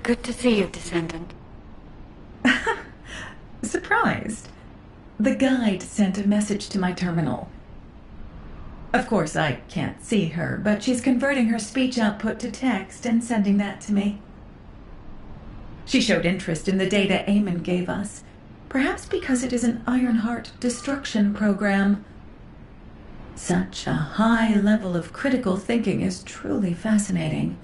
Good to see you, Descendant. Surprised. The guide sent a message to my terminal. Of course, I can't see her, but she's converting her speech output to text and sending that to me. She showed interest in the data Eamon gave us, perhaps because it is an Ironheart destruction program. Such a high level of critical thinking is truly fascinating.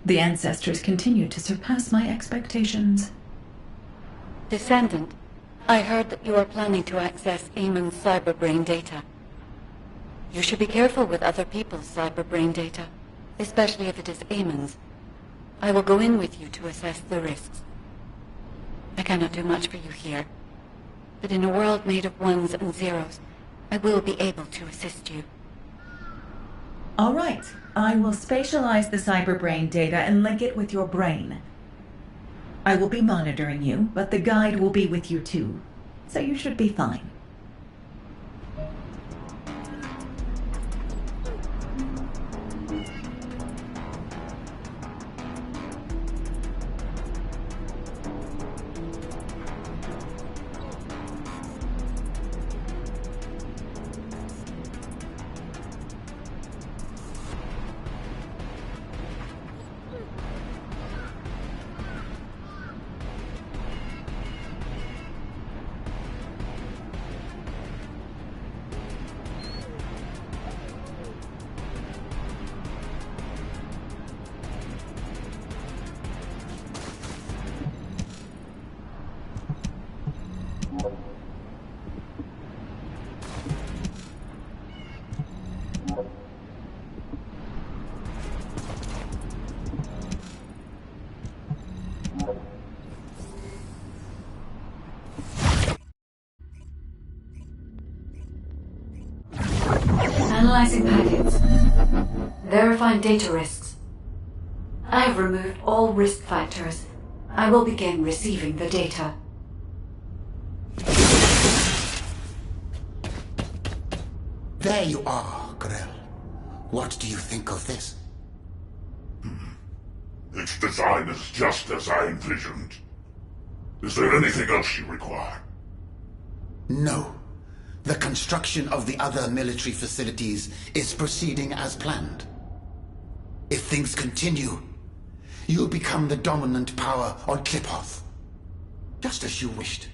The ancestors continue to surpass my expectations. Descendant, I heard that you are planning to access Eamon's cyberbrain data. You should be careful with other people's cyberbrain data, especially if it is Eamon's. I will go in with you to assess the risks. I cannot do much for you here, but in a world made of ones and zeros, I will be able to assist you. All right. I will spatialize the cyberbrain data and link it with your brain. I will be monitoring you, but the guide will be with you too, so you should be fine. Analyzing packets. Verifying data risks. I have removed all risk factors. I will begin receiving the data. There you are, Grell. What do you think of this? Its design is just as I envisioned. Is there anything else you require? No. The construction of the other military facilities is proceeding as planned. If things continue, you'll become the dominant power on Kliphoth. Just as you wished.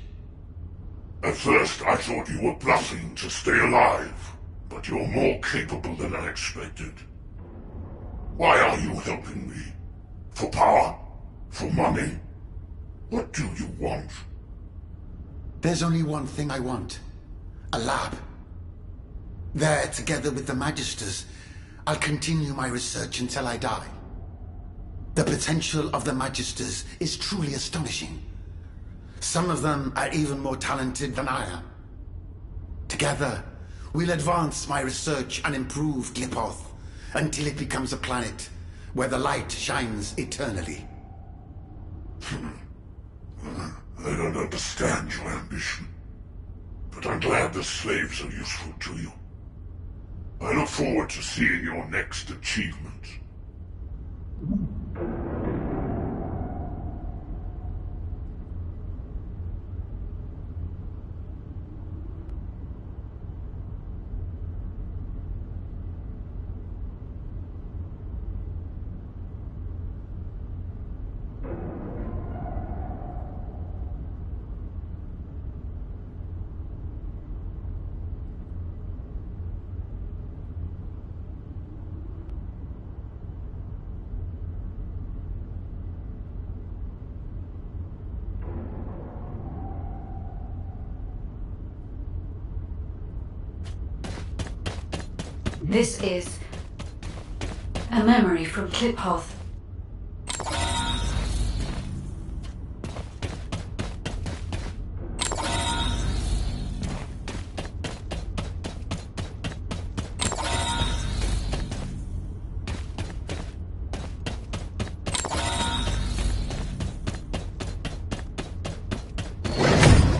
At first, I thought you were bluffing to stay alive, but you're more capable than I expected. Why are you helping me? For power? For money? What do you want? There's only one thing I want. A lab. There, together with the Magisters, I'll continue my research until I die. The potential of the Magisters is truly astonishing. Some of them are even more talented than I am. Together, we'll advance my research and improve Kliphoth until it becomes a planet where the light shines eternally. I don't understand your ambition, but I'm glad the slaves are useful to you. I look forward to seeing your next achievement. This is A memory from Kliphoth.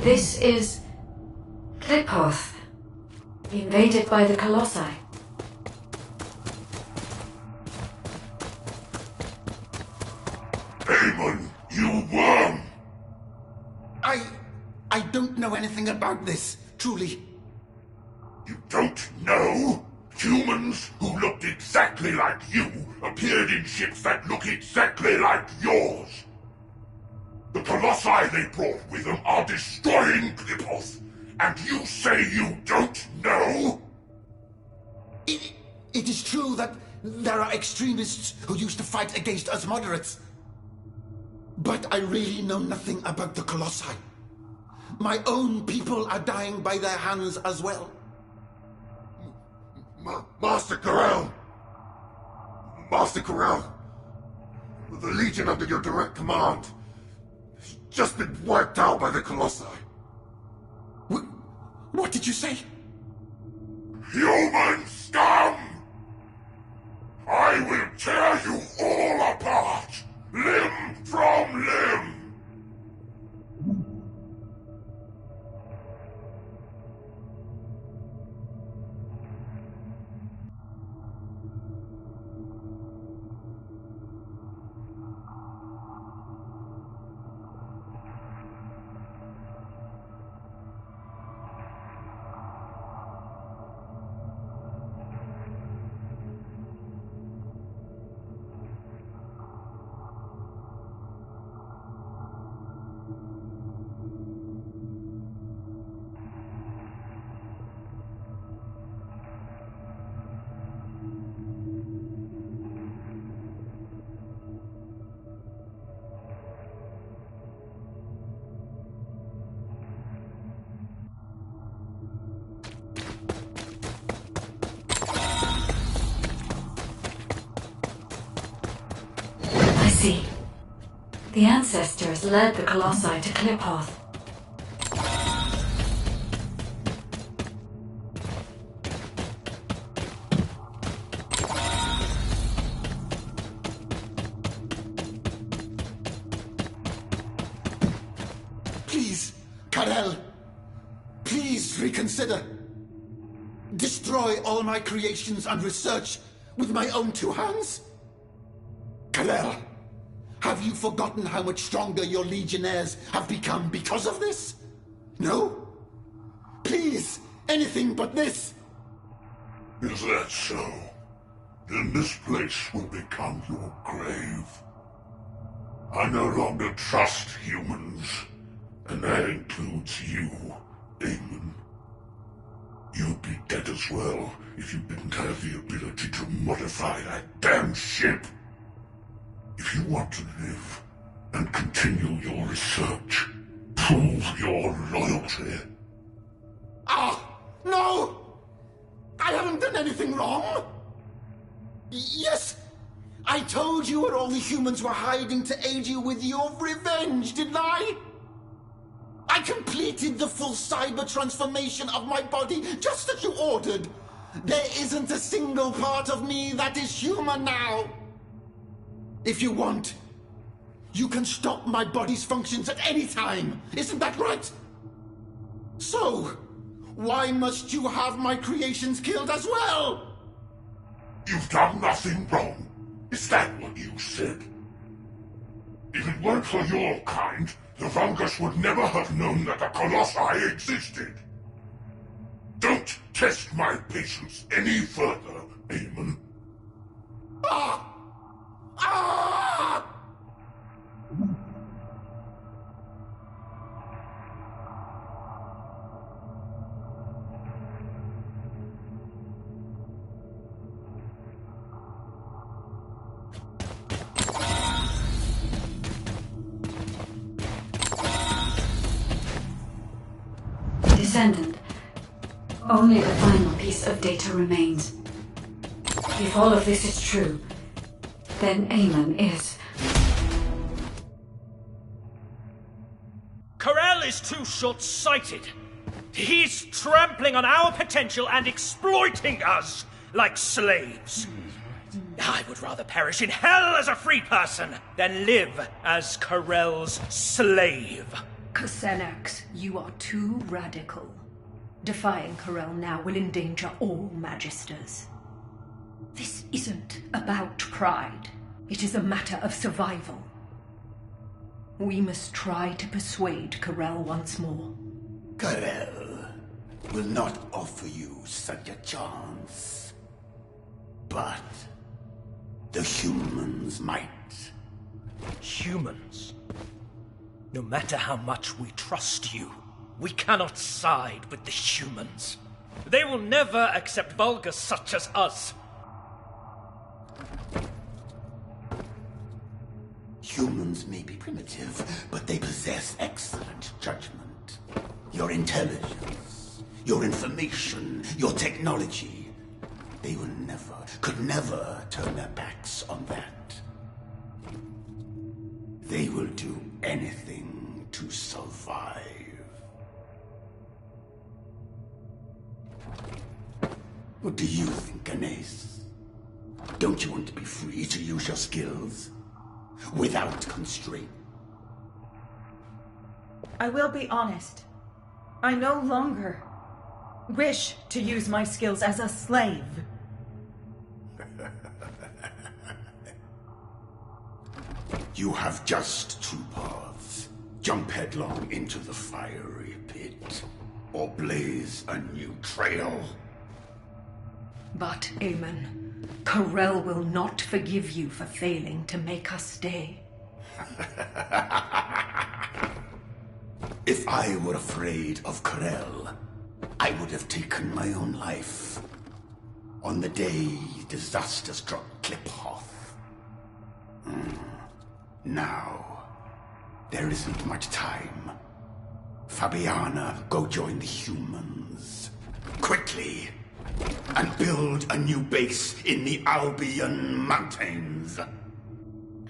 This is Kliphoth, invaded by the Colossi. Eamon, you worm! I don't know anything about this, truly. You don't know? Humans who looked exactly like you appeared in ships that look exactly like yours. The Colossi they brought with them are destroying Kliphoth, and you say you don't know? It is true that there are extremists who used to fight against us moderates. But I really know nothing about the Colossi. My own people are dying by their hands as well. Master Corral! Master Corral! The Legion under your direct command has just been wiped out by the Colossi. What did you say? Human scum! I will tear you all apart, limb from limb! I see. The ancestors led the Colossi to Kliphoth. Please, Karel. Please reconsider. Destroy all my creations and research with my own two hands? Karel, have you forgotten how much stronger your legionnaires have become because of this? No? Please, anything but this. Is that so? Then this place will become your grave. I no longer trust humans, and that includes you, Eamon. You'd be dead as well if you didn't have the ability to modify that damn ship. If you want to live and continue your research, prove your loyalty. Ah, no! I haven't done anything wrong. Yes, I told you where all the humans were hiding to aid you with your revenge, didn't I? I completed the full cyber transformation of my body just as you ordered. There isn't a single part of me that is human now. If you want, you can stop my body's functions at any time. Isn't that right? So, why must you have my creations killed as well? You've done nothing wrong. Is that what you said? If it weren't for your kind, the Fungus would never have known that the Colossi existed. Don't test my patience any further, Eamon. Ah! Ah! Descendant. Only the final piece of data remains. If all of this is true, Then Eamon is... Corel is too short-sighted. He's trampling on our potential and exploiting us like slaves. I would rather perish in hell as a free person than live as Corel's slave. Xenax, you are too radical. Defying Corel now will endanger all Magisters. This isn't about pride. It is a matter of survival. We must try to persuade Corel once more. Corel will not offer you such a chance. But the humans might. Humans? No matter how much we trust you, we cannot side with the humans. They will never accept vulgar such as us. Humans may be primitive, but they possess excellent judgment. Your intelligence, your information, your technology. They will never, could never turn their backs on that. They will do anything to survive. What do you think, Ganes? Don't you want to be free to use your skills? Without constraint? I will be honest. I no longer wish to use my skills as a slave. You have just two paths. Jump headlong into the fiery pit, or blaze a new trail. But, Eamon, Corel will not forgive you for failing to make us stay. If I were afraid of Corel, I would have taken my own life. On the day disaster struck Kliphoth. Now, there isn't much time. Fabiana, go join the humans. Quickly! And build a new base in the Albion Mountains.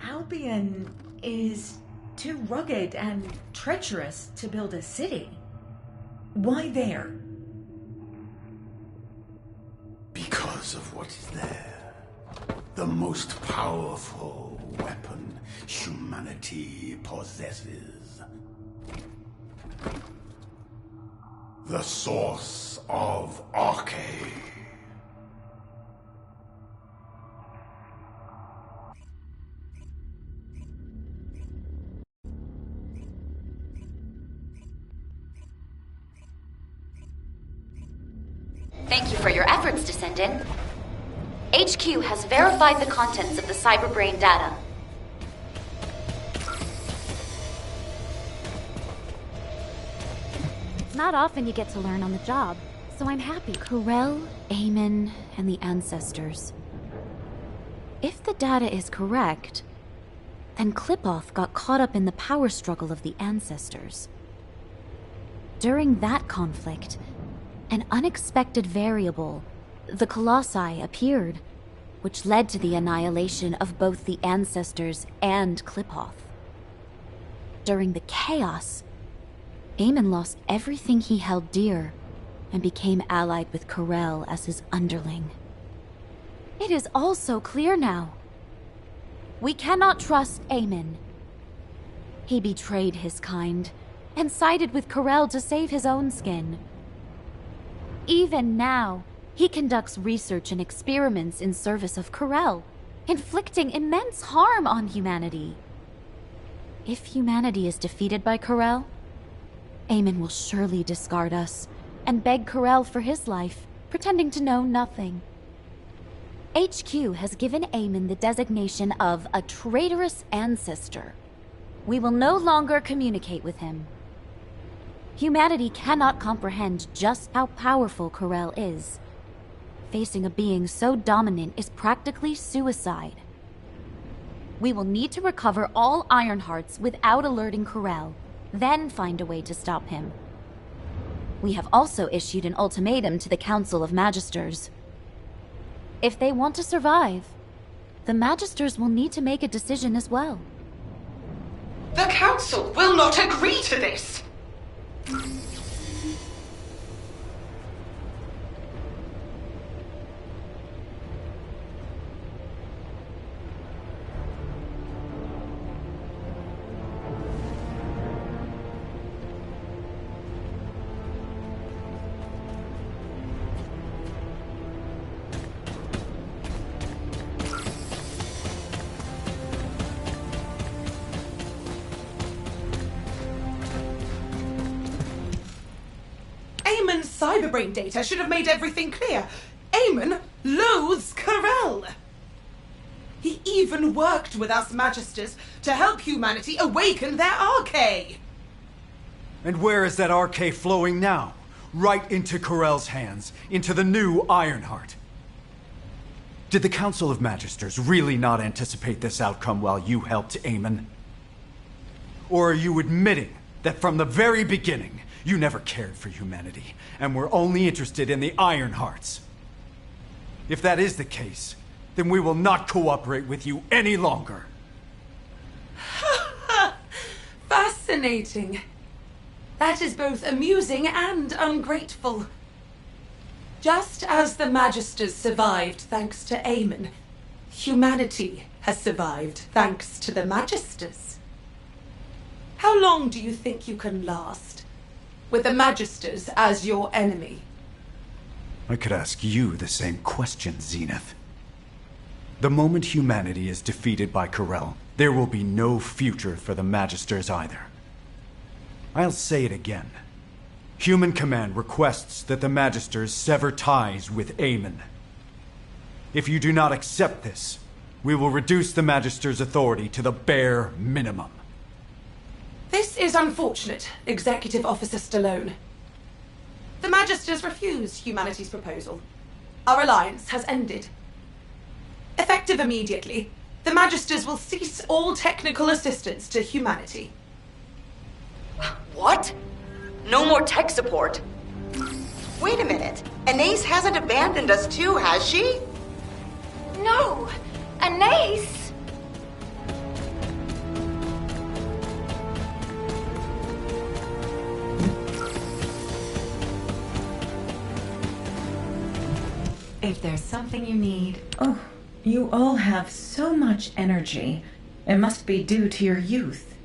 Albion is too rugged and treacherous to build a city. Why there? Because of what is there. The most powerful weapon humanity possesses. The source of Arche. Thank you for your efforts, Descendant. HQ has verified the contents of the cyberbrain data. It's not often you get to learn on the job, so I'm happy. Corel, Eamon, and the Ancestors. If the data is correct, then Kliphoth got caught up in the power struggle of the Ancestors. During that conflict, an unexpected variable, the Colossi, appeared, which led to the annihilation of both the Ancestors and Kliphoth. During the chaos, Eamon lost everything he held dear and became allied with Corel as his underling. It is all so clear now. We cannot trust Eamon. He betrayed his kind and sided with Corel to save his own skin. Even now, he conducts research and experiments in service of Corel, inflicting immense harm on humanity. If humanity is defeated by Corel, Eamon will surely discard us and beg Corel for his life, pretending to know nothing. HQ has given Eamon the designation of a traitorous ancestor. We will no longer communicate with him. Humanity cannot comprehend just how powerful Corel is. Facing a being so dominant is practically suicide. We will need to recover all Ironhearts without alerting Corel, then find a way to stop him. We have also issued an ultimatum to the Council of Magisters. If they want to survive, the Magisters will need to make a decision as well. The Council will not agree to this! Cyberbrain data should have made everything clear. Eamon loathes Corel. He even worked with us Magisters to help humanity awaken their arcade. And where is that arcade flowing now? Right into Corel's hands, into the new Ironheart. Did the Council of Magisters really not anticipate this outcome while you helped Eamon? Or are you admitting that from the very beginning, you never cared for humanity, and were only interested in the Ironhearts? If that is the case, then we will not cooperate with you any longer. Fascinating. That is both amusing and ungrateful. Just as the Magisters survived thanks to Eamon, humanity has survived thanks to the Magisters. How long do you think you can last, with the Magisters as your enemy? I could ask you the same question, Zenith. The moment humanity is defeated by Corel, there will be no future for the Magisters either. I'll say it again. Human Command requests that the Magisters sever ties with Eamon. If you do not accept this, we will reduce the Magisters' authority to the bare minimum. This is unfortunate, Executive Officer Stallone. The Magisters refuse humanity's proposal. Our alliance has ended. Effective immediately, the Magisters will cease all technical assistance to humanity. What? No more tech support? Wait a minute. Anais hasn't abandoned us too, has she? No! Anais! If there's something you need... Oh, you all have so much energy. It must be due to your youth.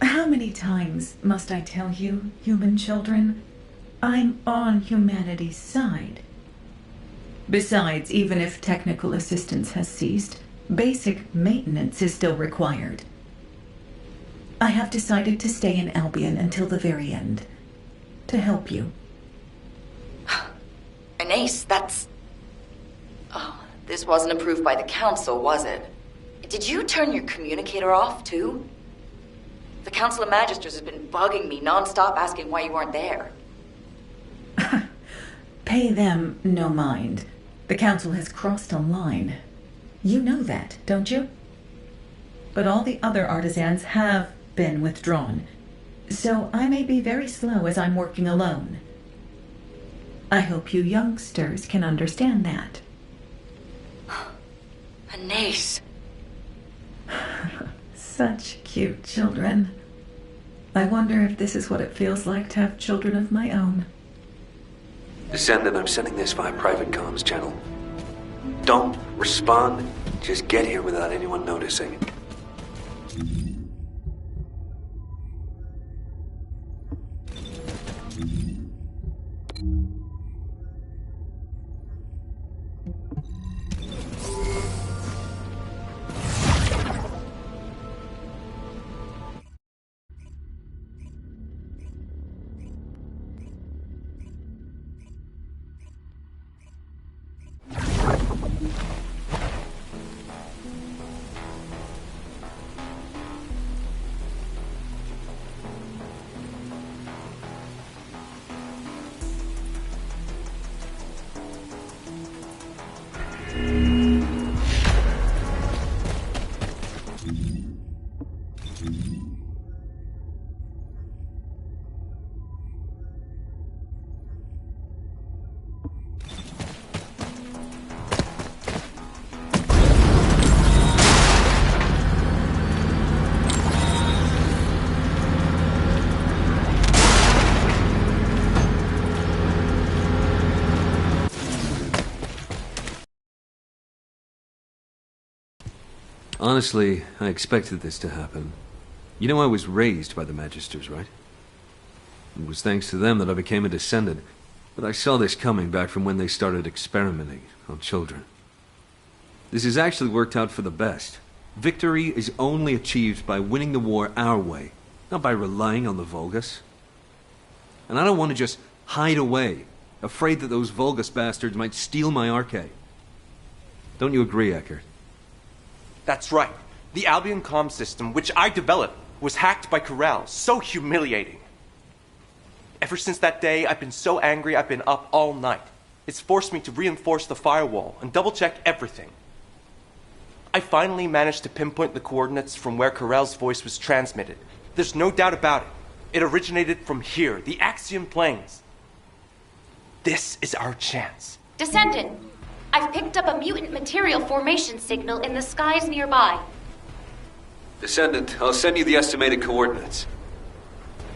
How many times must I tell you, human children? I'm on humanity's side. Besides, even if technical assistance has ceased, basic maintenance is still required. I have decided to stay in Albion until the very end. To help you. Anais, that's... Oh, this wasn't approved by the Council, was it? Did you turn your communicator off, too? The Council of Magisters has been bugging me non-stop asking why you weren't there. Pay them no mind. The Council has crossed a line. You know that, don't you? But all the other artisans have been withdrawn, so I may be very slow as I'm working alone. I hope you youngsters can understand that. Anais. Such cute children. I wonder if this is what it feels like to have children of my own. Descendant, I'm sending this via private comms channel. Don't respond. Just get here without anyone noticing. Honestly, I expected this to happen. You know I was raised by the Magisters, right? It was thanks to them that I became a Descendant. But I saw this coming back from when they started experimenting on children. This has actually worked out for the best. Victory is only achieved by winning the war our way, not by relying on the Vulgus. And I don't want to just hide away, afraid that those Vulgus bastards might steal my arcade. Don't you agree, Eckert? That's right. The Albion comm system, which I developed, was hacked by Corel. So humiliating. Ever since that day, I've been so angry I've been up all night. It's forced me to reinforce the firewall and double-check everything. I finally managed to pinpoint the coordinates from where Corel's voice was transmitted. There's no doubt about it. It originated from here, the Axiom Plains. This is our chance. Descendant, I've picked up a mutant material formation signal in the skies nearby. Descendant, I'll send you the estimated coordinates.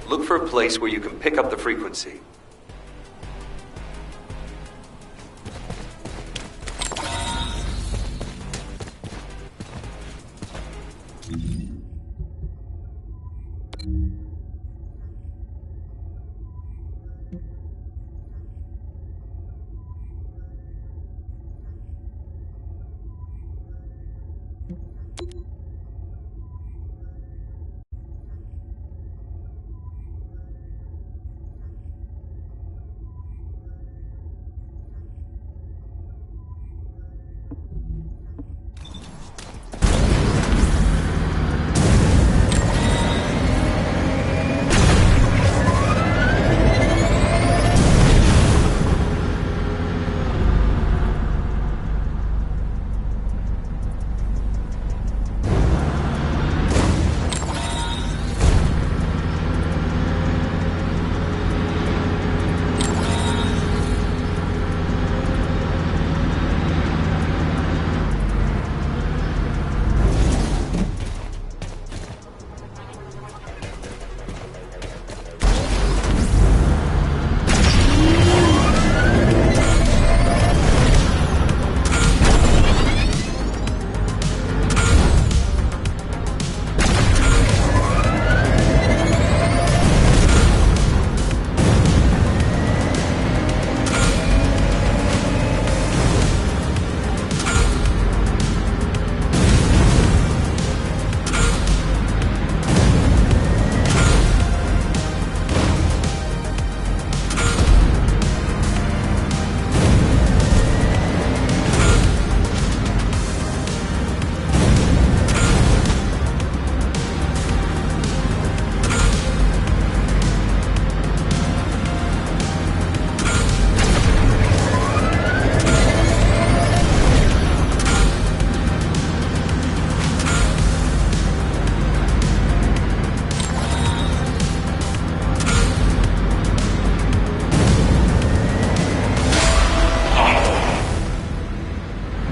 Look for a place where you can pick up the frequency.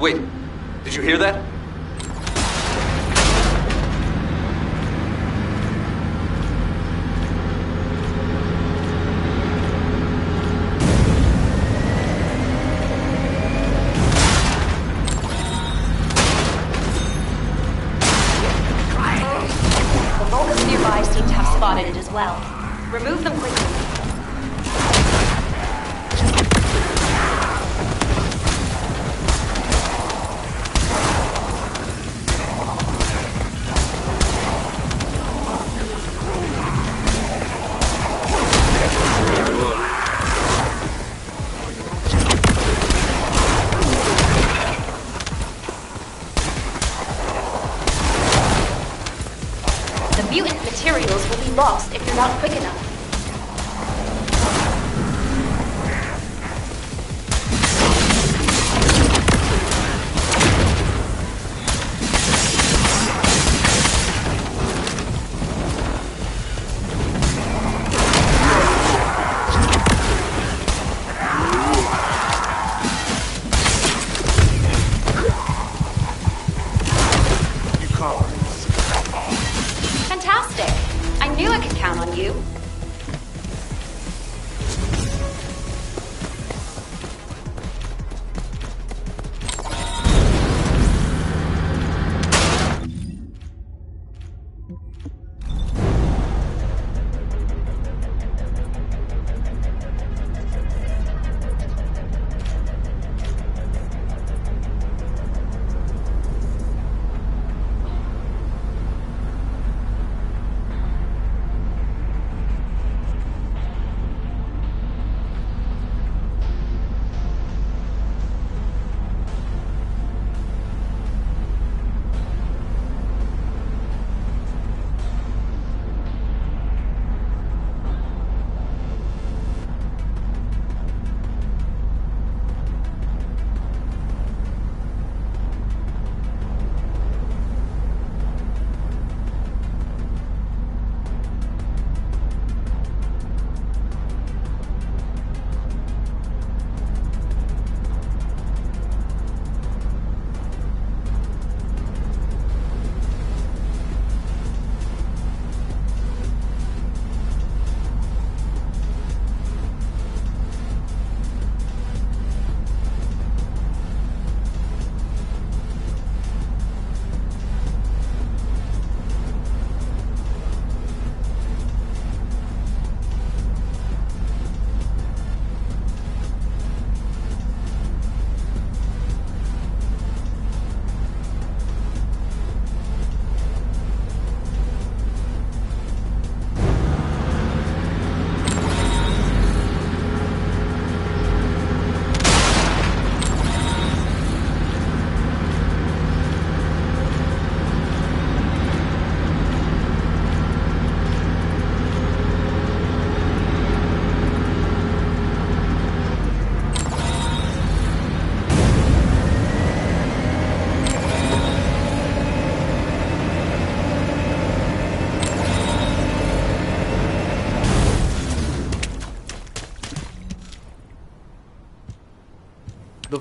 Wait, did you hear that? The Vulgus nearby seem to have spotted it as well. Remove them quickly. The mutant materials will be lost if you're not quick enough. Fantastic! I knew I could count on you.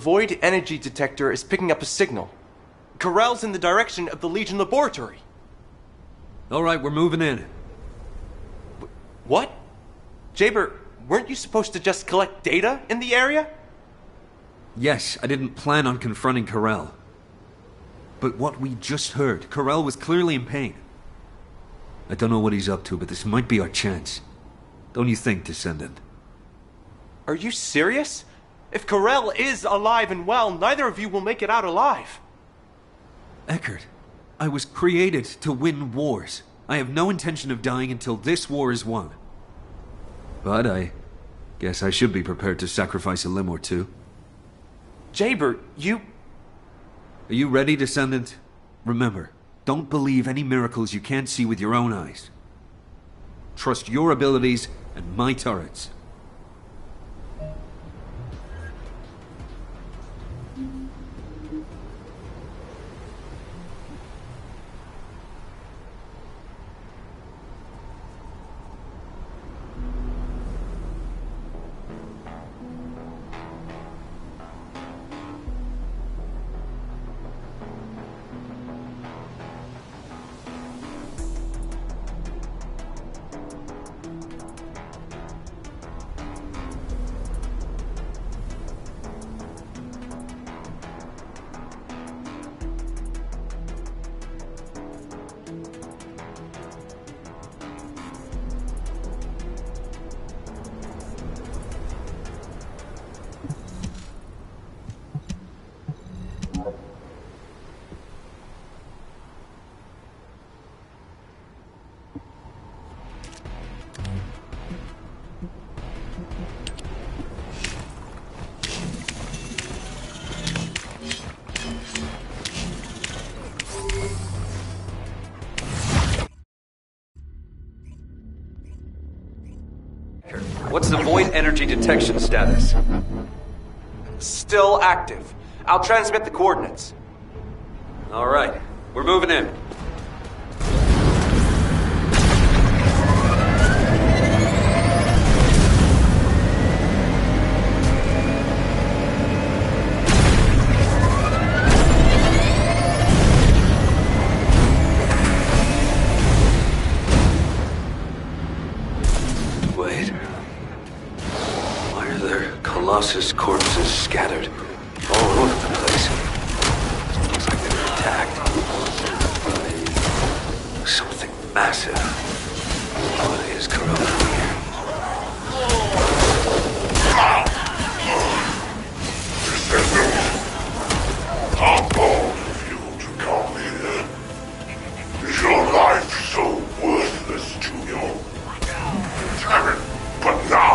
void energy detector is picking up a signal. Corell's in the direction of the Legion laboratory. All right, we're moving in. What? Jaber, weren't you supposed to just collect data in the area? Yes, I didn't plan on confronting Corell. But what we just heard, Corell was clearly in pain. I don't know what he's up to, but this might be our chance. Don't you think, Descendant? Are you serious? If Corell is alive and well, neither of you will make it out alive. Eckert, I was created to win wars. I have no intention of dying until this war is won. But I guess I should be prepared to sacrifice a limb or two. Jaber, you... Are you ready, Descendant? Remember, don't believe any miracles you can't see with your own eyes. Trust your abilities and my turrets. What's the void energy detection status? Still active. I'll transmit the coordinates. All right, we're moving in. Colossus corpses scattered all over the place. Looks like they were attacked by something massive. What is Corona here? How bold of you to come here. Is your life so worthless to you? Damn it, but now...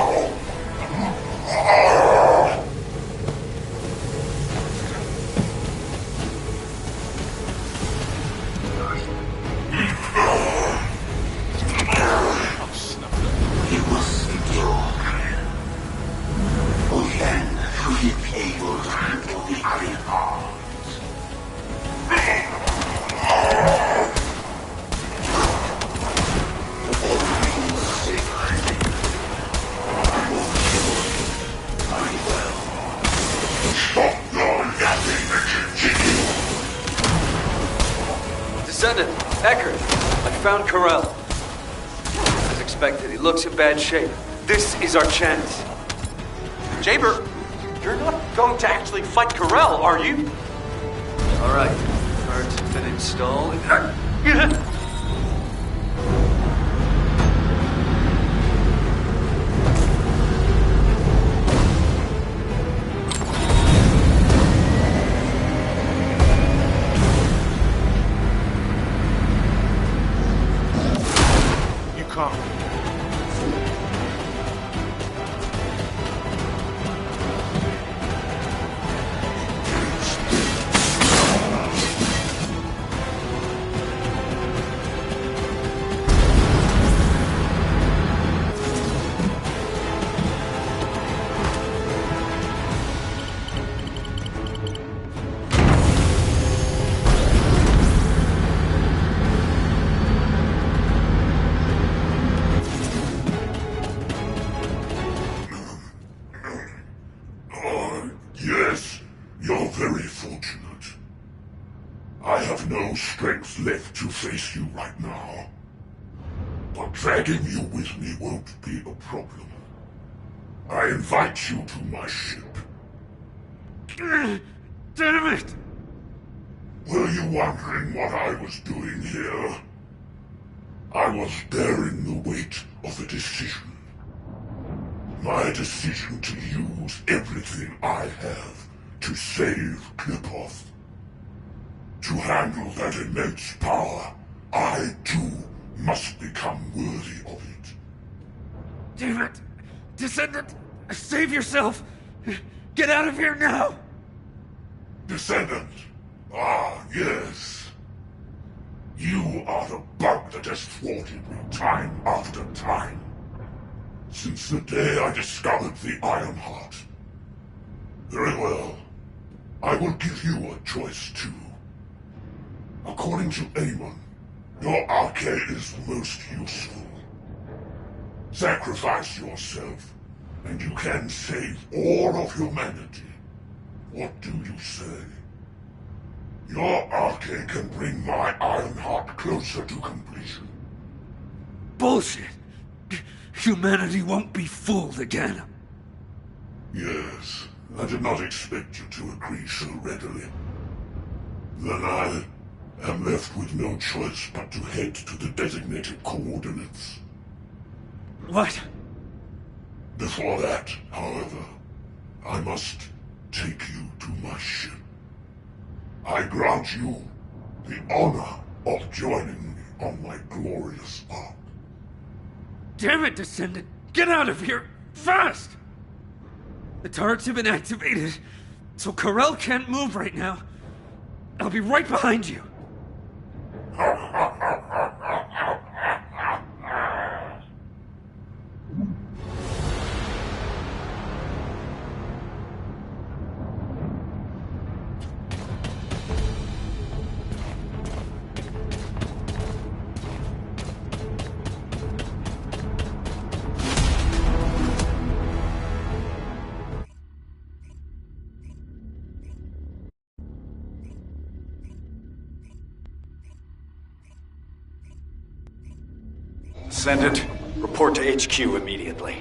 Descendant, Eckert, I found Corell. As expected, he looks in bad shape. This is our chance. Jaber, you're not going to actually fight Corell, are you? All right, cards have been installed. I have no strength left to face you right now. But dragging you with me won't be a problem. I invite you to my ship. Damn it! Were you wondering what I was doing here? I was bearing the weight of a decision. My decision to use everything I have to save Klipoth. To handle that immense power, I too must become worthy of it. Damn it! Descendant! Save yourself! Get out of here now! Descendant! Ah, yes. You are the bug that has thwarted me time after time. Since the day I discovered the Iron Heart. Very well. I will give you a choice too. According to Amon, your arcade is most useful. Sacrifice yourself, and you can save all of humanity. What do you say? Your arcade can bring my Iron Heart closer to completion. Bullshit! Humanity won't be fooled again. Yes, I did not expect you to agree so readily. Then I am left with no choice but to head to the designated coordinates. What? Before that, however, I must take you to my ship. I grant you the honor of joining me on my glorious arc. Damn it, Descendant! Get out of here! Fast! The turrets have been activated, so Corel can't move right now. I'll be right behind you. Descendant, report to HQ immediately.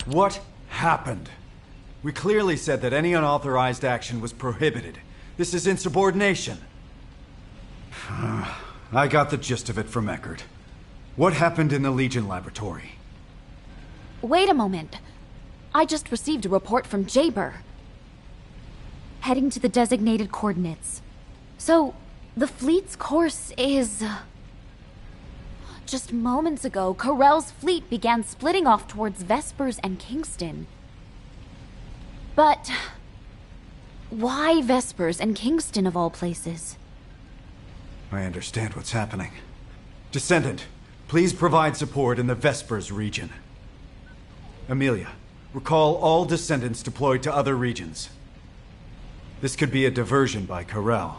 What happened? We clearly said that any unauthorized action was prohibited. This is insubordination. I got the gist of it from Eckert. What happened in the Legion laboratory? Wait a moment. I just received a report from Jaber. Heading to the designated coordinates. So, the fleet's course is... Just moments ago, Corell's fleet began splitting off towards Vespers and Kingston. But... why Vespers and Kingston of all places? I understand what's happening. Descendant, please provide support in the Vespers region. Amelia, recall all Descendants deployed to other regions. This could be a diversion by Corell.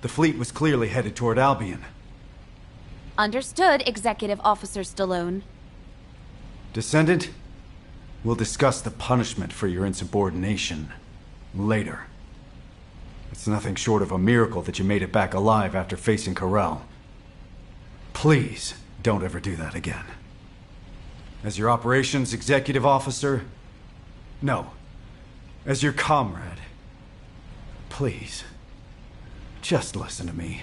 The fleet was clearly headed toward Albion. Understood, Executive Officer Stallone. Descendant, we'll discuss the punishment for your insubordination later. It's nothing short of a miracle that you made it back alive after facing Corell. Please, don't ever do that again. As your operations executive officer, no. As your comrade, please, just listen to me.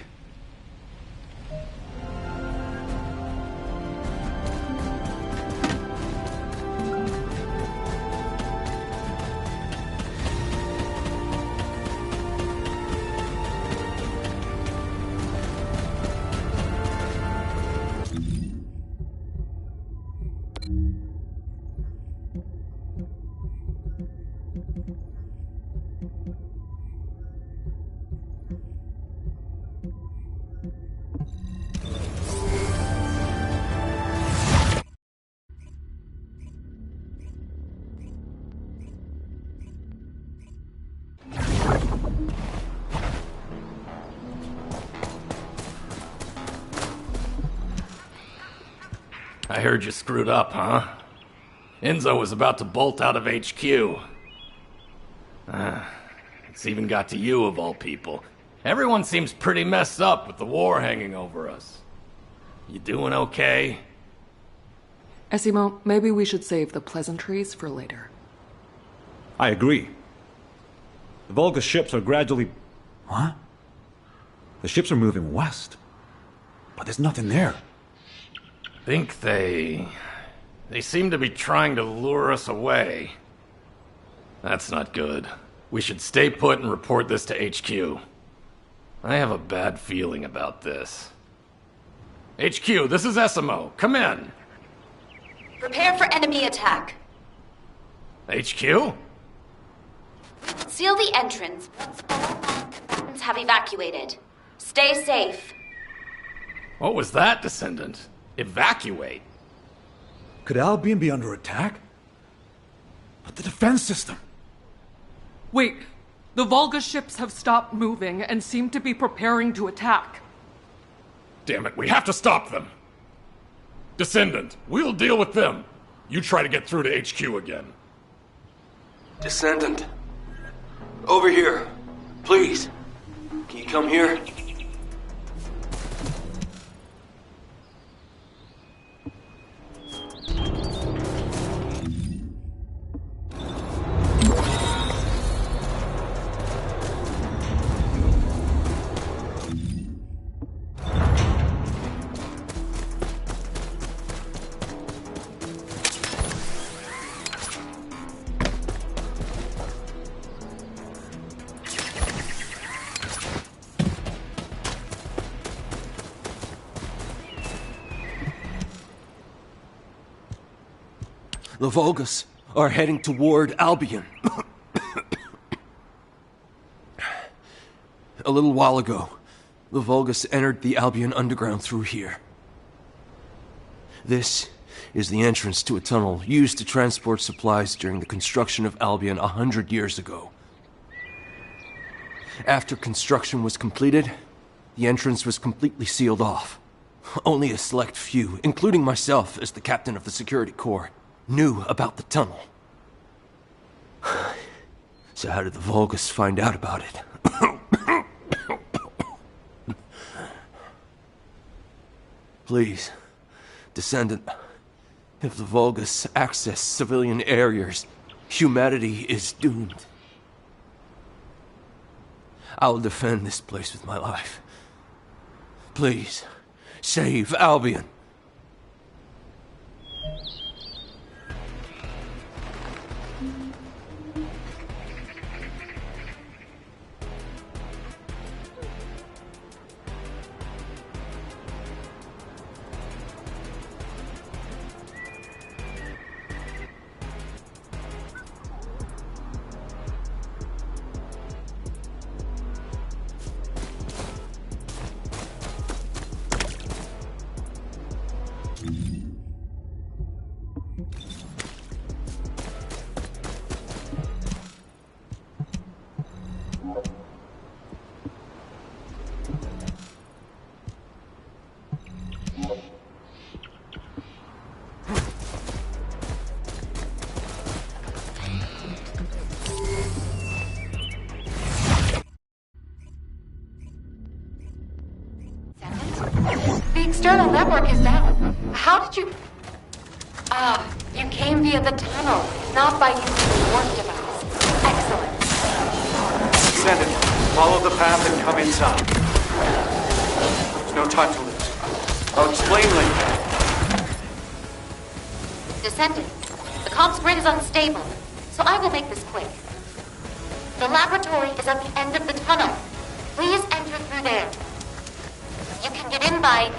I heard you screwed up, huh? Enzo was about to bolt out of HQ. It's even got to you, of all people. Everyone seems pretty messed up with the war hanging over us. You doing okay? Essimo, maybe we should save the pleasantries for later. I agree. The Volga ships are gradually... What? The ships are moving west. But there's nothing there. Think they seem to be trying to lure us away. That's not good. We should stay put and report this to HQ. I have a bad feeling about this. HQ, this is Essimo. Come in. Prepare for enemy attack. HQ? Seal the entrance once all non-combatants have evacuated. Stay safe. What was that, Descendant? Evacuate? Could Albion be under attack? But the defense system... Wait, the Volga ships have stopped moving and seem to be preparing to attack. Damn it, we have to stop them! Descendant, we'll deal with them. You try to get through to HQ again. Descendant. Over here. Please. Can you come here? The Volgas are heading toward Albion. A little while ago, the Volgas entered the Albion underground through here. This is the entrance to a tunnel used to transport supplies during the construction of Albion 100 years ago. After construction was completed, the entrance was completely sealed off. Only a select few, including myself as the captain of the security corps, knew about the tunnel. So how did the Volgas find out about it? Please, Descendant, If the Vulgus access civilian areas, humanity is doomed. I'll defend this place with my life. Please, save Albion. The external network is down. How did you... you came via the tunnel, not by using the warp device. Excellent. Descendant, follow the path and come inside. There's no time to lose. I'll explain later. Descendant, the comms grid is unstable, so I will make this quick. The laboratory is at the end of the tunnel. Please enter through there. You can get in by...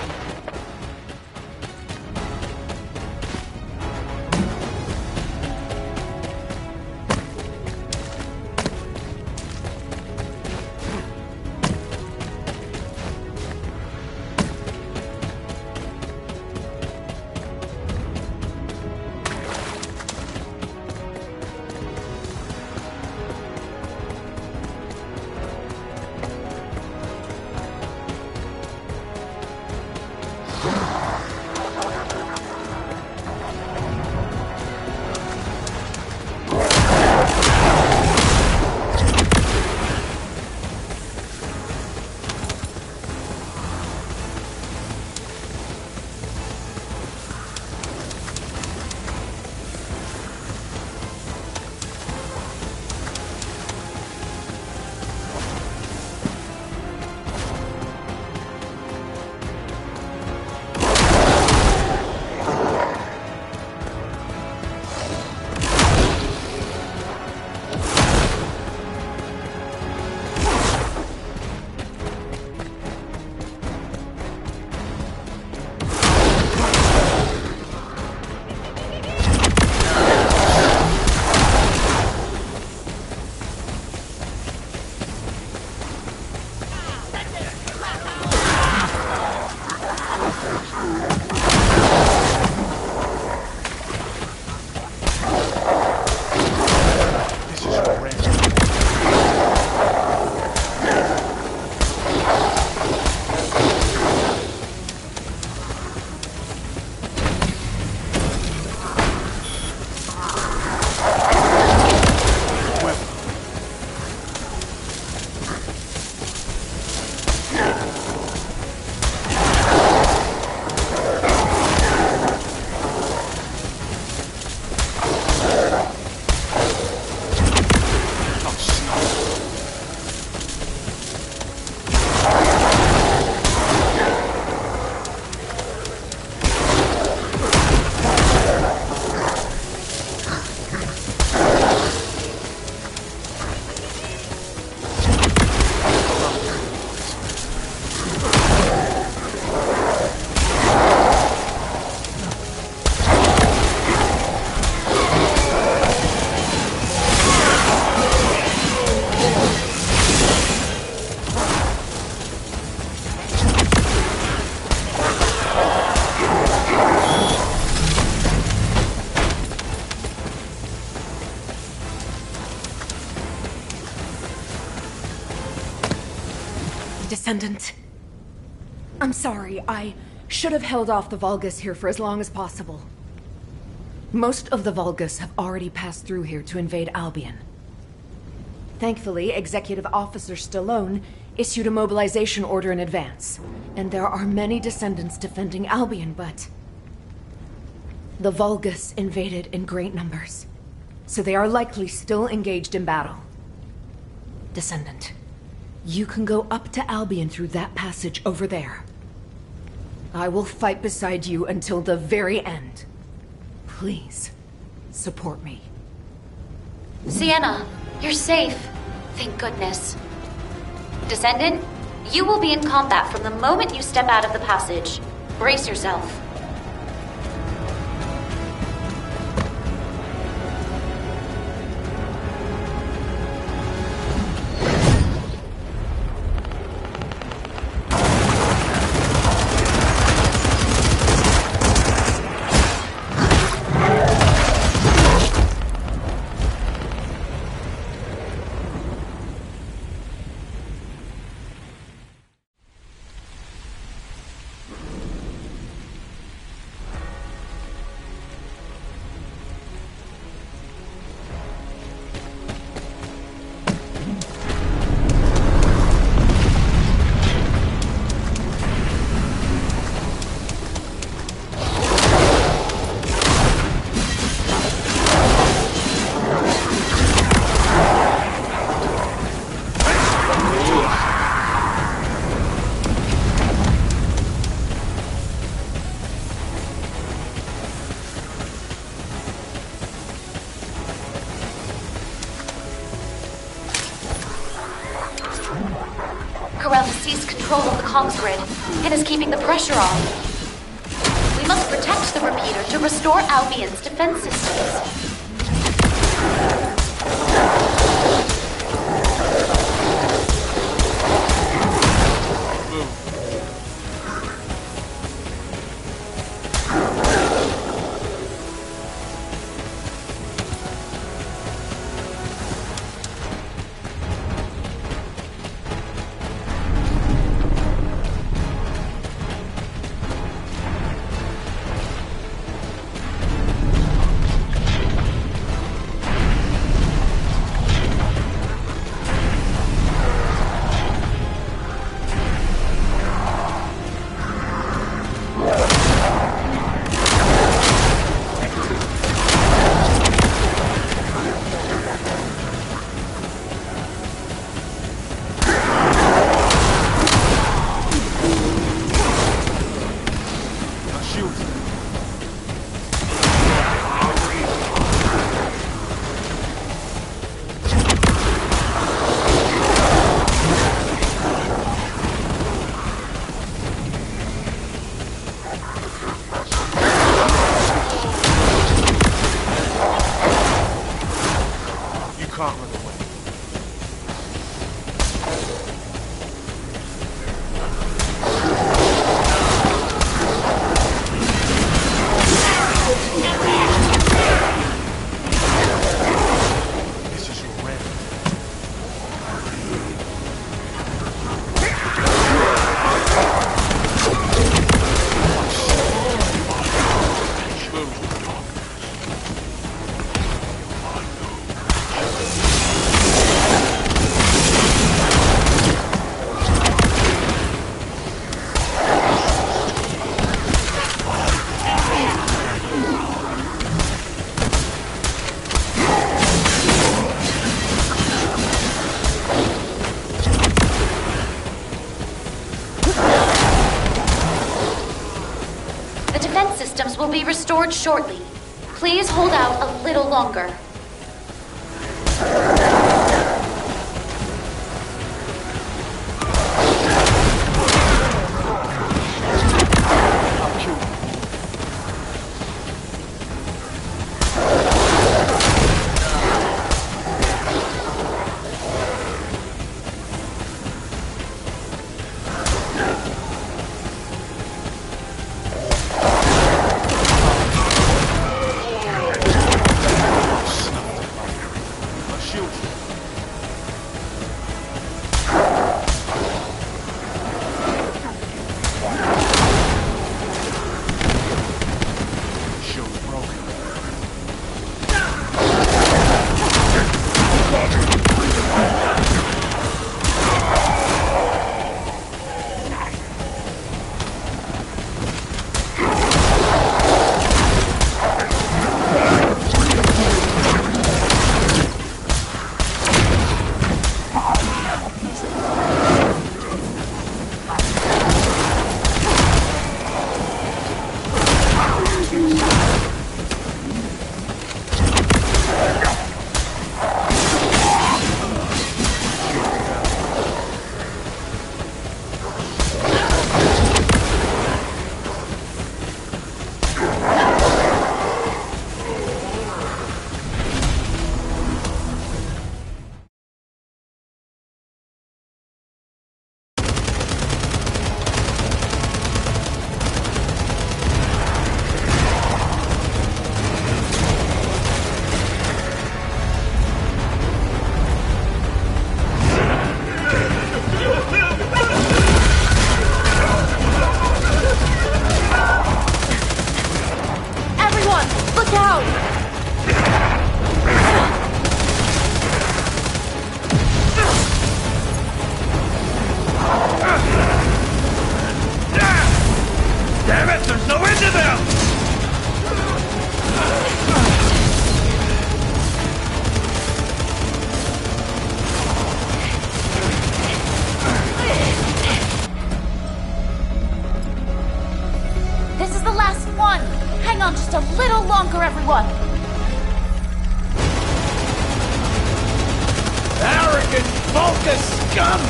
Descendant. I'm sorry, I should have held off the Vulgus here for as long as possible. Most of the Vulgus have already passed through here to invade Albion. Thankfully, Executive Officer Stallone issued a mobilization order in advance, and there are many Descendants defending Albion, but... The Vulgus invaded in great numbers, so they are likely still engaged in battle. Descendant, you can go up to Albion through that passage over there. I will fight beside you until the very end. Please, support me. Sienna, you're safe. Thank goodness. Descendant, you will be in combat from the moment you step out of the passage. Brace yourself. Corell has seized control of the comms grid and is keeping the pressure on. We must protect the repeater to restore Albion's defense systems. Systems will be restored shortly. Please hold out a little longer. a little longer, everyone! Arrogant Volca scum!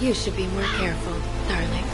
You should be more careful, darling.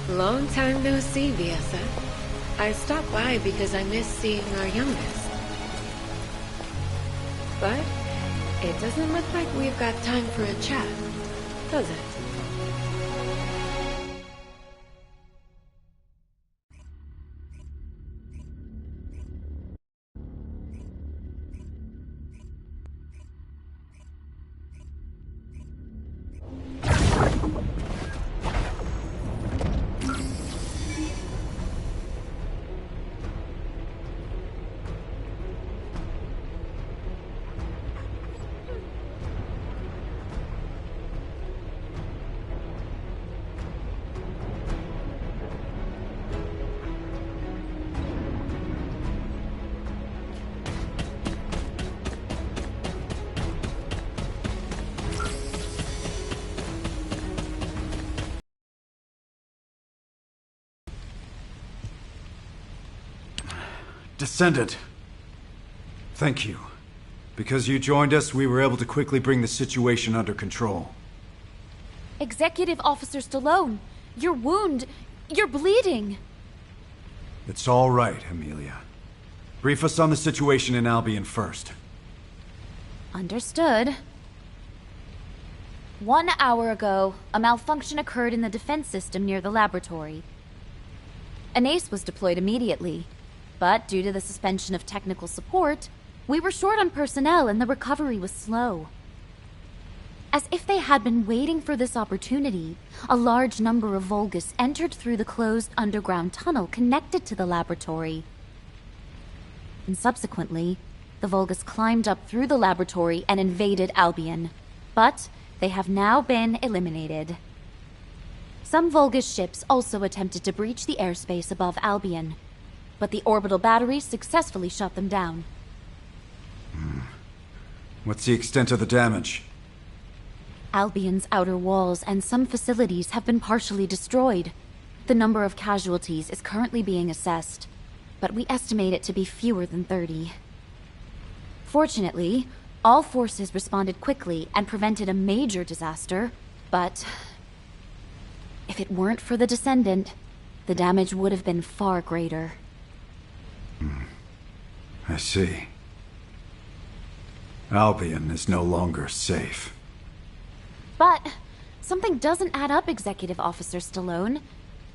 Long time no see, Viesa. I stopped by because I miss seeing our youngest. But it doesn't look like we've got time for a chat, does it? Descendant. Thank you. Because you joined us, we were able to quickly bring the situation under control. Executive Officer Stallone, your wound, you're bleeding. It's all right, Amelia. Brief us on the situation in Albion first. Understood. 1 hour ago, a malfunction occurred in the defense system near the laboratory. An ace was deployed immediately, but due to the suspension of technical support, we were short on personnel and the recovery was slow. As if they had been waiting for this opportunity, a large number of Vulgus entered through the closed underground tunnel connected to the laboratory. And subsequently, the Vulgus climbed up through the laboratory and invaded Albion. But they have now been eliminated. Some Vulgus ships also attempted to breach the airspace above Albion, but the orbital batteries successfully shut them down. What's the extent of the damage? Albion's outer walls and some facilities have been partially destroyed. The number of casualties is currently being assessed, but we estimate it to be fewer than 30. Fortunately, all forces responded quickly and prevented a major disaster, but if it weren't for the Descendant, the damage would have been far greater. I see. Albion is no longer safe. But something doesn't add up, Executive Officer Stallone.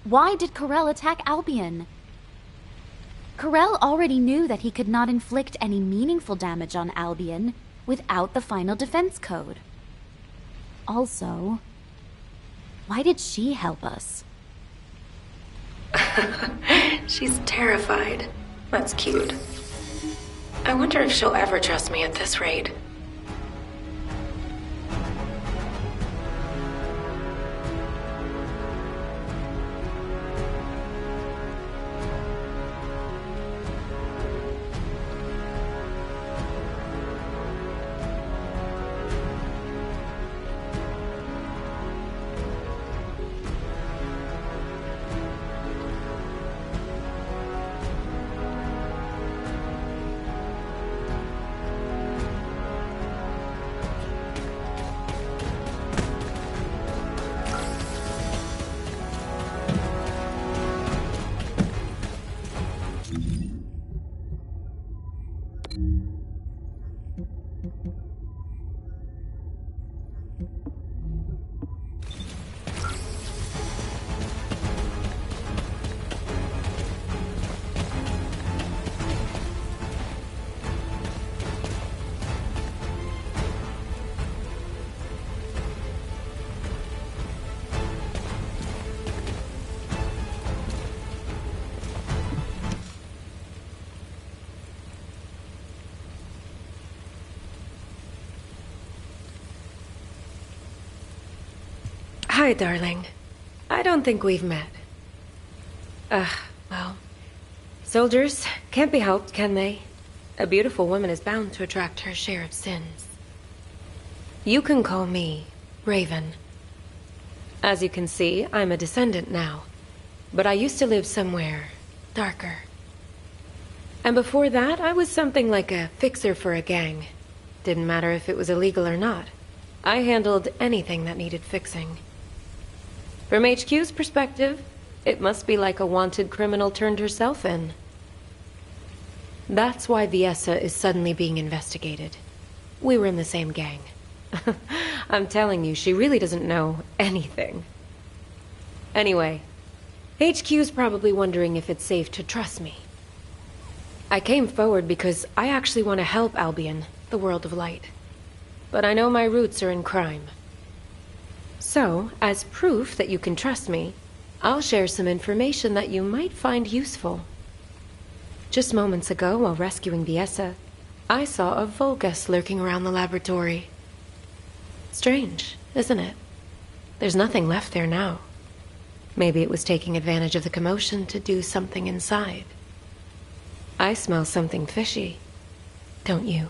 Why did Corell attack Albion? Corell already knew that he could not inflict any meaningful damage on Albion without the final defense code. Also, why did she help us? She's terrified. That's cute. I wonder if she'll ever trust me at this rate. Hi, darling. I don't think we've met. Well, soldiers can't be helped, can they? A beautiful woman is bound to attract her share of sins. You can call me Raven. As you can see, I'm a descendant now, but I used to live somewhere darker. And before that, I was something like a fixer for a gang. Didn't matter if it was illegal or not. I handled anything that needed fixing. From HQ's perspective, it must be like a wanted criminal turned herself in. That's why Viessa is suddenly being investigated. We were in the same gang. I'm telling you, she really doesn't know anything. Anyway, HQ's probably wondering if it's safe to trust me. I came forward because I actually want to help Albion, the world of light. But I know my roots are in crime. So, as proof that you can trust me, I'll share some information that you might find useful. Just moments ago, while rescuing Viessa, I saw a Vulgus lurking around the laboratory. Strange, isn't it? There's nothing left there now. Maybe it was taking advantage of the commotion to do something inside. I smell something fishy, don't you?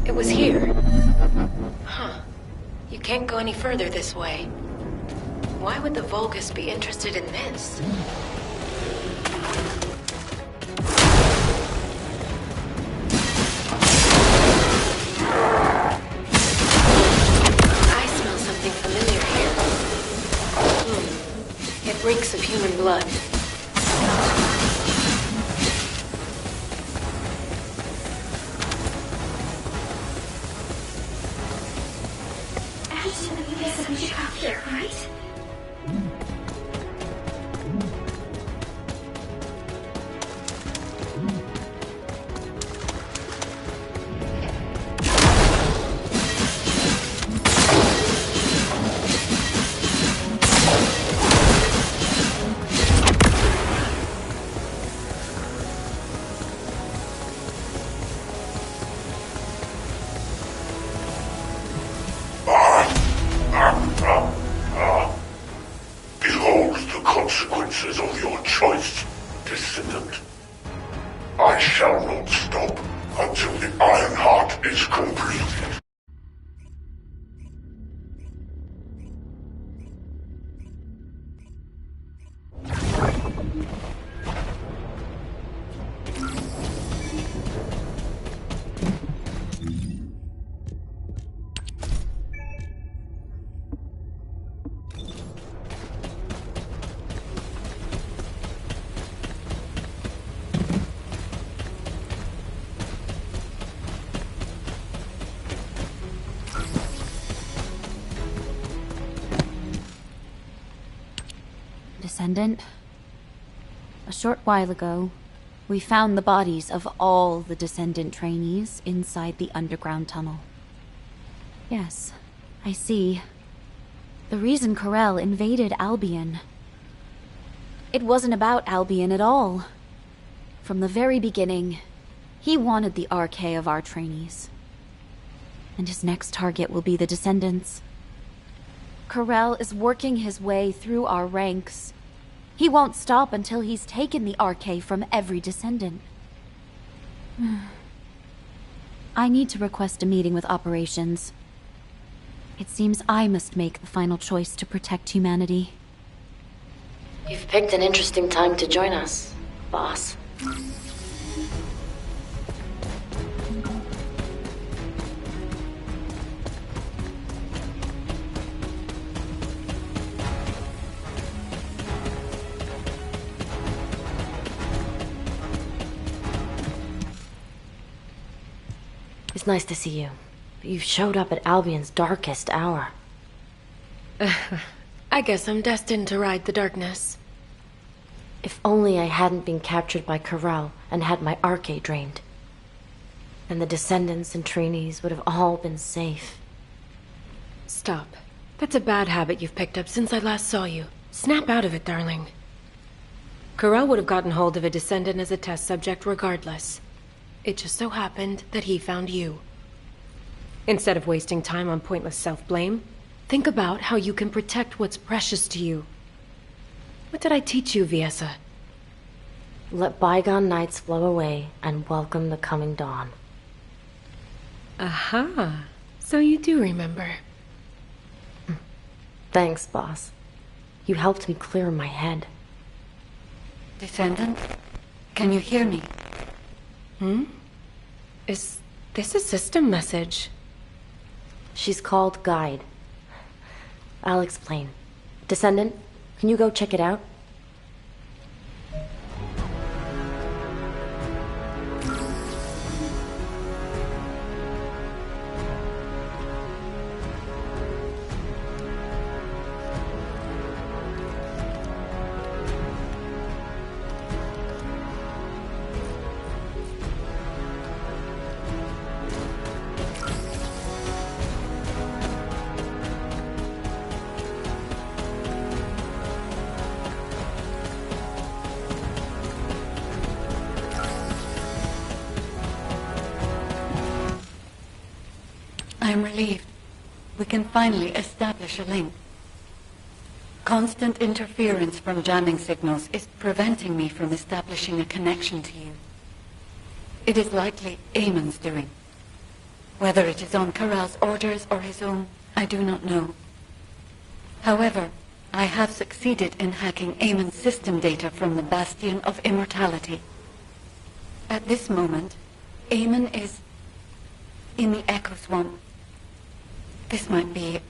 It was here. Huh. You can't go any further this way. Why would the Vulgus be interested in this? I smell something familiar here. It reeks of human blood. We should come here, right? is completed. Descendant, a short while ago, we found the bodies of all the Descendant trainees inside the underground tunnel. Yes, I see. The reason Corel invaded Albion. It wasn't about Albion at all. From the very beginning, he wanted the RK of our trainees. And his next target will be the Descendants. Corel is working his way through our ranks. He won't stop until he's taken the RK from every Descendant. I need to request a meeting with operations. It seems I must make the final choice to protect humanity. You've picked an interesting time to join us, boss. It's nice to see you. But you showed up at Albion's darkest hour. I guess I'm destined to ride the darkness. If only I hadn't been captured by Corel and had my RK drained. Then the Descendants and trainees would have all been safe. Stop. That's a bad habit you've picked up since I last saw you. Snap out of it, darling. Corel would have gotten hold of a Descendant as a test subject regardless. It just so happened that he found you. Instead of wasting time on pointless self-blame, think about how you can protect what's precious to you. What did I teach you, Viessa? Let bygone nights flow away and welcome the coming dawn. Aha. So you do remember. Thanks, boss. You helped me clear my head. Descendant, can you hear me? Is this a system message? She's called Guide. I'll explain. Descendant, can you go check it out? I'm relieved. We can finally establish a link. Constant interference from jamming signals is preventing me from establishing a connection to you. It is likely Eamon's doing. Whether it is on Corel's orders or his own, I do not know. However, I have succeeded in hacking Eamon's system data from the Bastion of Immortality. At this moment, Eamon is in the Echo Swamp. This might be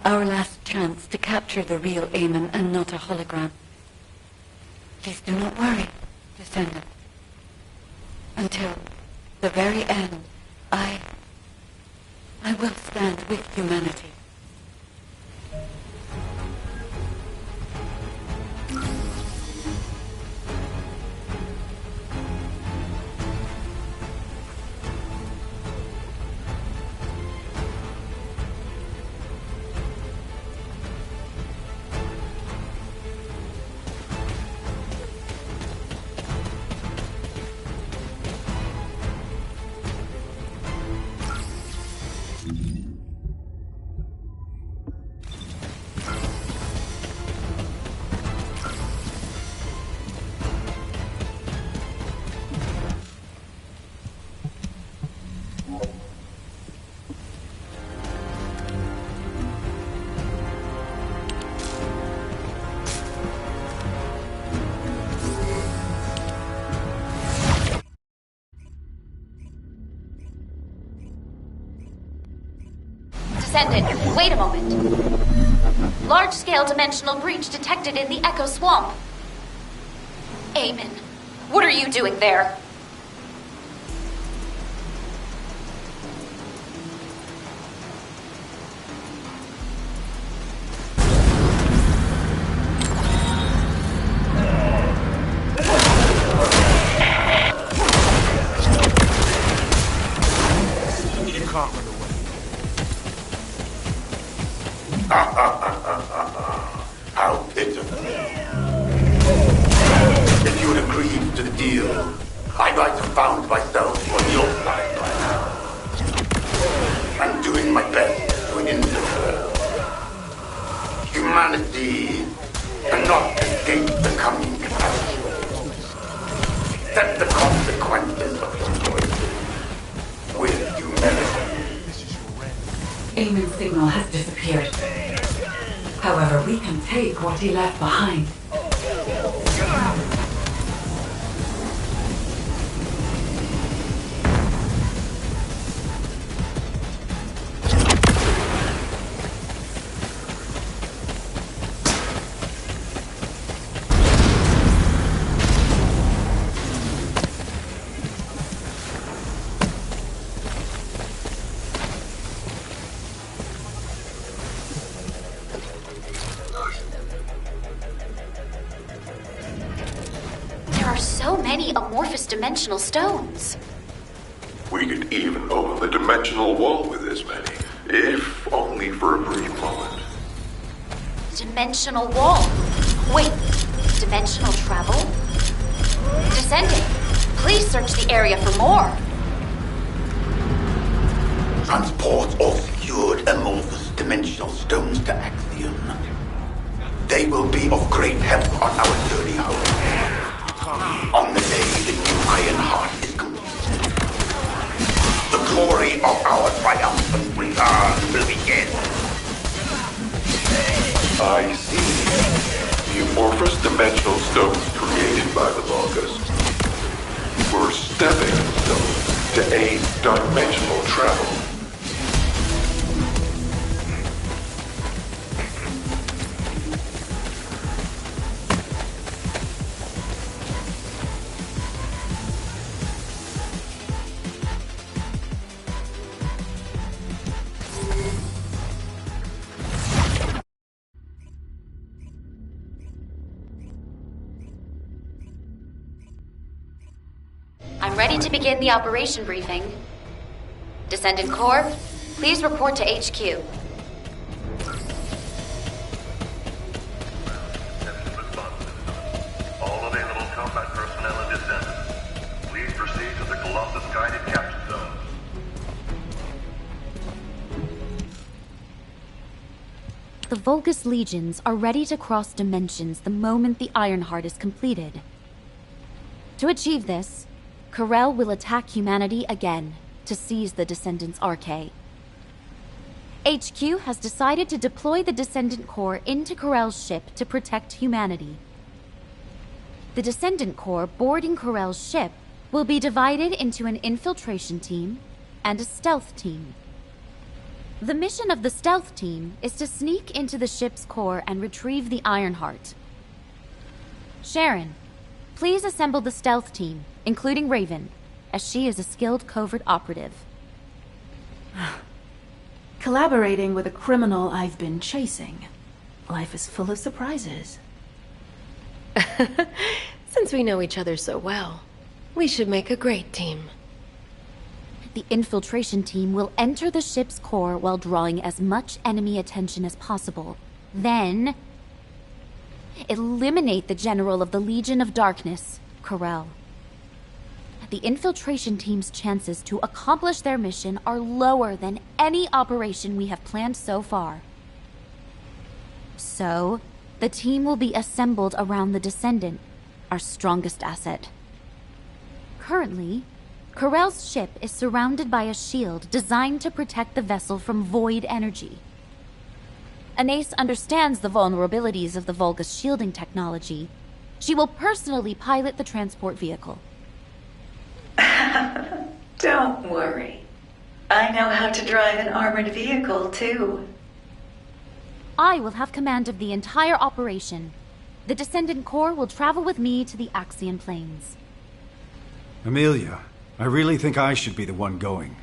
our last chance to capture the real Eamon and not a hologram. Please do not worry, Descendant. Until the very end, I will stand with humanity. Descendant, wait a moment. Large-scale dimensional breach detected in the Echo Swamp. Eamon, what are you doing there? How pitiful. If you had agreed to the deal, I might have found myself on your side by now. I'm doing my best to end the world. Humanity cannot escape the coming catastrophe. Accept the consequences of your choices with humility. Eamon's signal has disappeared. However, we can take what he left behind. Dimensional stones. We could even open the dimensional wall with this many, if only for a brief moment. Dimensional wall? Wait, dimensional travel? Descendant, please search the area for more. Transport all secured amorphous dimensional stones to Axion. They will be of great help on our journey home. On the day the new Ironheart is complete, the glory of our triumphant return will begin. I see. The amorphous dimensional stones created by the Vulgus were stepping stones to aid dimensional travel. I'm ready to begin the operation briefing. Descendant Corps, please report to HQ. All available combat personnel and Descendant, please proceed to the Colossus guided capture zone. The Vulgus legions are ready to cross dimensions the moment the Ironheart is completed. To achieve this, Corel will attack humanity again to seize the Descendant's Arche. HQ has decided to deploy the Descendant Corps into Corel's ship to protect humanity. The Descendant Corps boarding Corel's ship will be divided into an infiltration team and a stealth team. The mission of the stealth team is to sneak into the ship's core and retrieve the Ironheart. Sharon, please assemble the stealth team, including Raven, as she is a skilled covert operative. Collaborating with a criminal I've been chasing. Life is full of surprises. Since we know each other so well, we should make a great team. The infiltration team will enter the ship's core while drawing as much enemy attention as possible. Then, eliminate the General of the Legion of Darkness, Corel. The infiltration team's chances to accomplish their mission are lower than any operation we have planned so far. So, the team will be assembled around the Descendant, our strongest asset. Currently, Corel's ship is surrounded by a shield designed to protect the vessel from void energy. Anais understands the vulnerabilities of the Vulgus shielding technology. She will personally pilot the transport vehicle. Don't worry. I know how to drive an armored vehicle, too. I will have command of the entire operation. The Descendant Corps will travel with me to the Axian Plains. Amelia, I really think I should be the one going.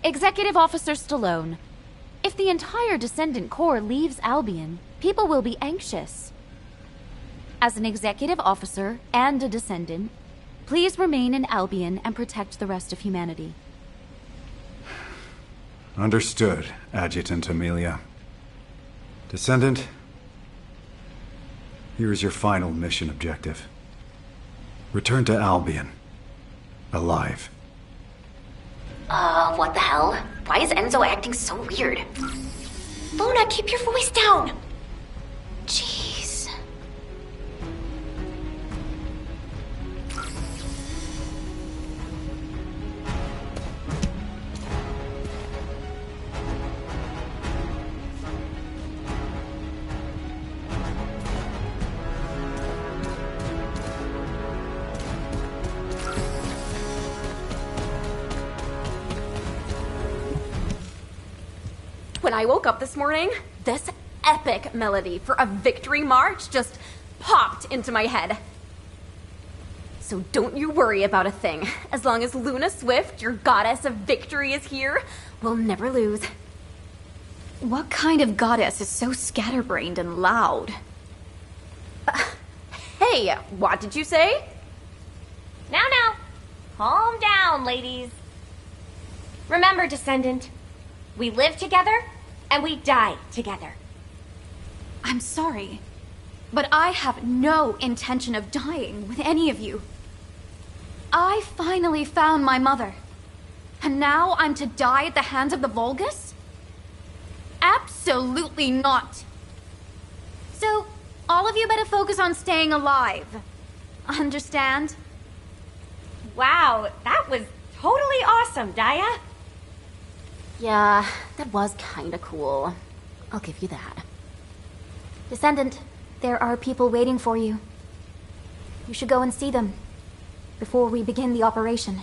Executive Officer Stallone, if the entire Descendant Corps leaves Albion, people will be anxious. As an executive officer and a Descendant, please remain in Albion and protect the rest of humanity. Understood, Adjutant Amelia. Descendant, here is your final mission objective. Return to Albion. Alive. What the hell? Why is Enzo acting so weird? Luna, keep your voice down! Jeez. When I woke up this morning, this epic melody for a victory march just popped into my head. So don't you worry about a thing. As long as Luna Swift, your goddess of victory, is here, we'll never lose. What kind of goddess is so scatterbrained and loud? Hey, what did you say? Now, calm down, ladies. Remember, Descendant, we live together and we die together. I'm sorry, but I have no intention of dying with any of you. I finally found my mother, and now I'm to die at the hands of the Vulgus? Absolutely not. So, all of you better focus on staying alive. Understand? Wow, that was totally awesome, Daya. Yeah, that was kinda cool. I'll give you that. Descendant, there are people waiting for you. You should go and see them before we begin the operation.